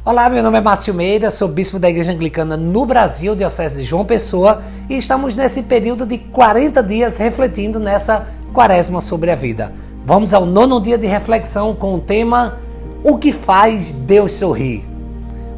Olá, meu nome é Márcio Meira, sou bispo da Igreja Anglicana no Brasil, diocese de João Pessoa, e estamos nesse período de 40 dias refletindo nessa quaresma sobre a vida. Vamos ao 9º dia de reflexão com o tema O que faz Deus sorrir?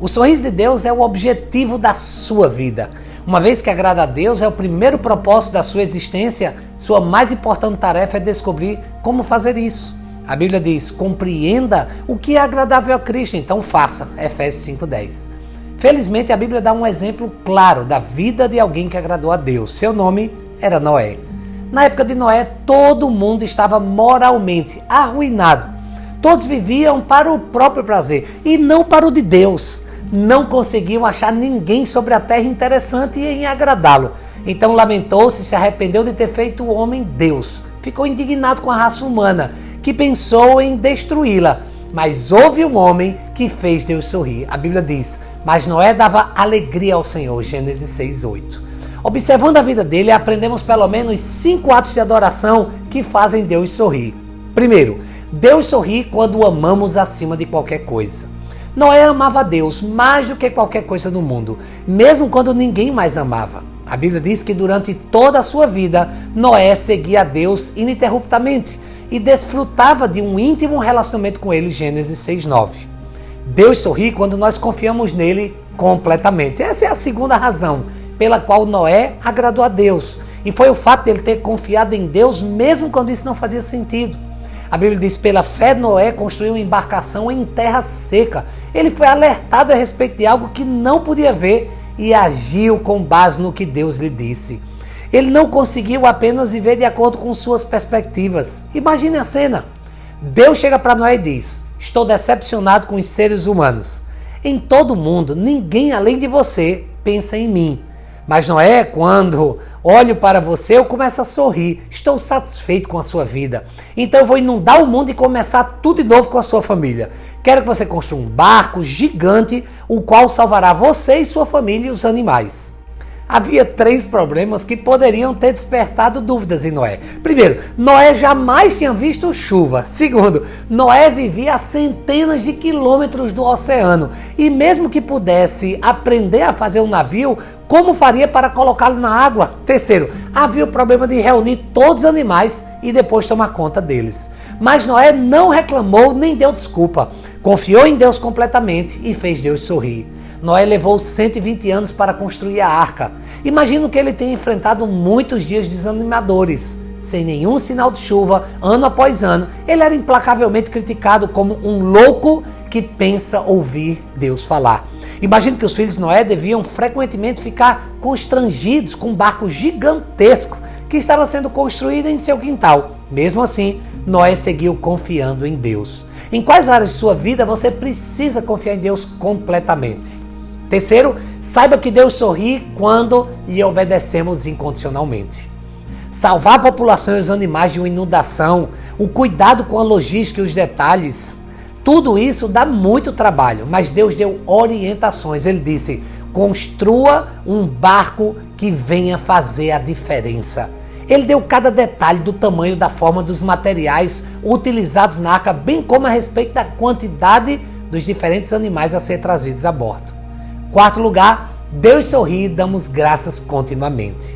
O sorriso de Deus é o objetivo da sua vida. Uma vez que agrada a Deus, é o primeiro propósito da sua existência, sua mais importante tarefa é descobrir como fazer isso. A Bíblia diz, compreenda o que é agradável a Cristo, então faça. Efésios 5:10. Felizmente a Bíblia dá um exemplo claro da vida de alguém que agradou a Deus. Seu nome era Noé. Na época de Noé, todo mundo estava moralmente arruinado. Todos viviam para o próprio prazer e não para o de Deus. Não conseguiam achar ninguém sobre a terra interessante em agradá-lo. Então lamentou-se, se arrependeu de ter feito o homem Deus. Ficou indignado com a raça humana, que pensou em destruí-la. Mas houve um homem que fez Deus sorrir. A Bíblia diz, mas Noé dava alegria ao Senhor, Gênesis 6:8. Observando a vida dele, aprendemos pelo menos 5 atos de adoração que fazem Deus sorrir. Primeiro, Deus sorri quando o amamos acima de qualquer coisa. Noé amava a Deus mais do que qualquer coisa no mundo, mesmo quando ninguém mais amava. A Bíblia diz que durante toda a sua vida, Noé seguia a Deus ininterruptamente e desfrutava de um íntimo relacionamento com ele, Gênesis 6:9. Deus sorri quando nós confiamos nele completamente. Essa é a segunda razão pela qual Noé agradou a Deus. E foi o fato de ele ter confiado em Deus mesmo quando isso não fazia sentido. A Bíblia diz, pela fé Noé construiu uma embarcação em terra seca. Ele foi alertado a respeito de algo que não podia ver e agiu com base no que Deus lhe disse. Ele não conseguiu apenas viver de acordo com suas perspectivas. Imagine a cena. Deus chega para Noé e diz, estou decepcionado com os seres humanos. Em todo o mundo, ninguém além de você pensa em mim. Mas Noé, quando olho para você, eu começo a sorrir. Estou satisfeito com a sua vida. Então eu vou inundar o mundo e começar tudo de novo com a sua família. Quero que você construa um barco gigante, o qual salvará você e sua família e os animais. Havia 3 problemas que poderiam ter despertado dúvidas em Noé. Primeiro, Noé jamais tinha visto chuva. Segundo, Noé vivia a centenas de quilômetros do oceano. E mesmo que pudesse aprender a fazer um navio, como faria para colocá-lo na água? Terceiro, havia o problema de reunir todos os animais e depois tomar conta deles. Mas Noé não reclamou nem deu desculpa. Confiou em Deus completamente e fez Deus sorrir. Noé levou 120 anos para construir a arca. Imagino que ele tenha enfrentado muitos dias desanimadores. Sem nenhum sinal de chuva, ano após ano, ele era implacavelmente criticado como um louco que pensa ouvir Deus falar. Imagino que os filhos de Noé deviam frequentemente ficar constrangidos com um barco gigantesco que estava sendo construído em seu quintal. Mesmo assim, Noé seguiu confiando em Deus. Em quais áreas de sua vida você precisa confiar em Deus completamente? Terceiro, saiba que Deus sorri quando lhe obedecemos incondicionalmente. Salvar a população e os animais de uma inundação, o cuidado com a logística e os detalhes, tudo isso dá muito trabalho, mas Deus deu orientações. Ele disse, construa um barco que venha fazer a diferença. Ele deu cada detalhe do tamanho, da forma, dos materiais utilizados na arca, bem como a respeito da quantidade dos diferentes animais a ser trazidos a bordo. Quarto lugar, Deus sorri e damos graças continuamente.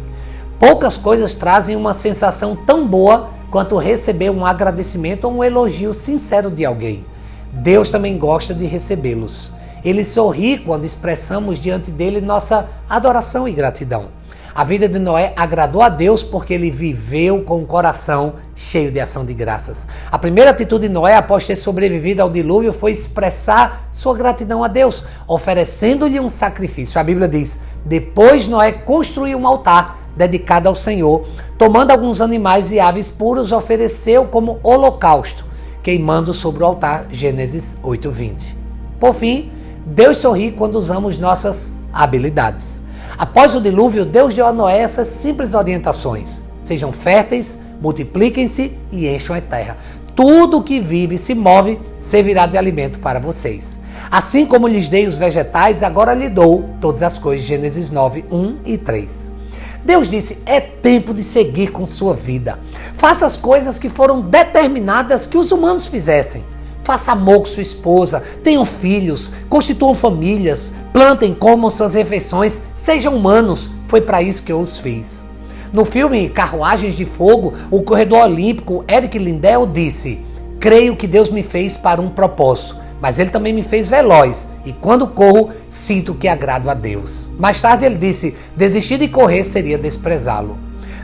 Poucas coisas trazem uma sensação tão boa quanto receber um agradecimento ou um elogio sincero de alguém. Deus também gosta de recebê-los. Ele sorri quando expressamos diante dele nossa adoração e gratidão. A vida de Noé agradou a Deus porque ele viveu com o coração cheio de ação de graças. A primeira atitude de Noé após ter sobrevivido ao dilúvio foi expressar sua gratidão a Deus, oferecendo-lhe um sacrifício. A Bíblia diz, depois Noé construiu um altar dedicado ao Senhor, tomando alguns animais e aves puros, ofereceu como holocausto, queimando sobre o altar, Gênesis 8:20. Por fim, Deus sorri quando usamos nossas habilidades. Após o dilúvio, Deus deu a Noé essas simples orientações. Sejam férteis, multipliquem-se e encham a terra. Tudo que vive e se move servirá de alimento para vocês. Assim como lhes dei os vegetais, agora lhe dou todas as coisas. Gênesis 9:1 e 3. Deus disse, é tempo de seguir com sua vida. Faça as coisas que foram determinadas que os humanos fizessem. faça amor com sua esposa, tenham filhos, constituam famílias, plantem, comam suas refeições, sejam humanos. Foi para isso que eu os fiz. No filme Carruagens de Fogo, o corredor olímpico Eric Lindell disse: creio que Deus me fez para um propósito, mas Ele também me fez veloz, e quando corro, sinto que agrado a Deus. Mais tarde ele disse: desistir de correr seria desprezá-lo.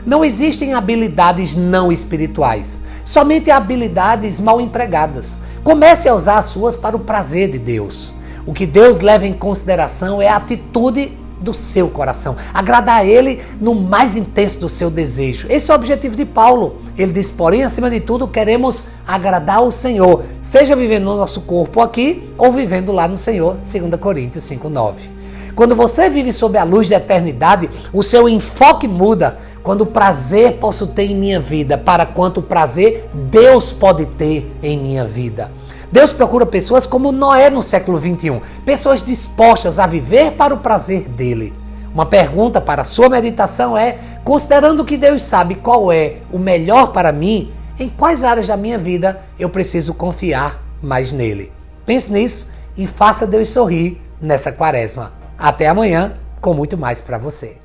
Não existem habilidades não espirituais, somente habilidades mal empregadas. Comece a usar as suas para o prazer de Deus. O que Deus leva em consideração é a atitude do seu coração, agradar a Ele no mais intenso do seu desejo. Esse é o objetivo de Paulo. Ele diz: porém, acima de tudo, queremos agradar ao Senhor, seja vivendo no nosso corpo aqui ou vivendo lá no Senhor, 2 Coríntios 5:9. Quando você vive sob a luz da eternidade, o seu enfoque muda. Quando prazer posso ter em minha vida, para quanto prazer Deus pode ter em minha vida. Deus procura pessoas como Noé no século 21, pessoas dispostas a viver para o prazer dele. Uma pergunta para a sua meditação é: considerando que Deus sabe qual é o melhor para mim, em quais áreas da minha vida eu preciso confiar mais nele? Pense nisso e faça Deus sorrir nessa quaresma. Até amanhã com muito mais para você.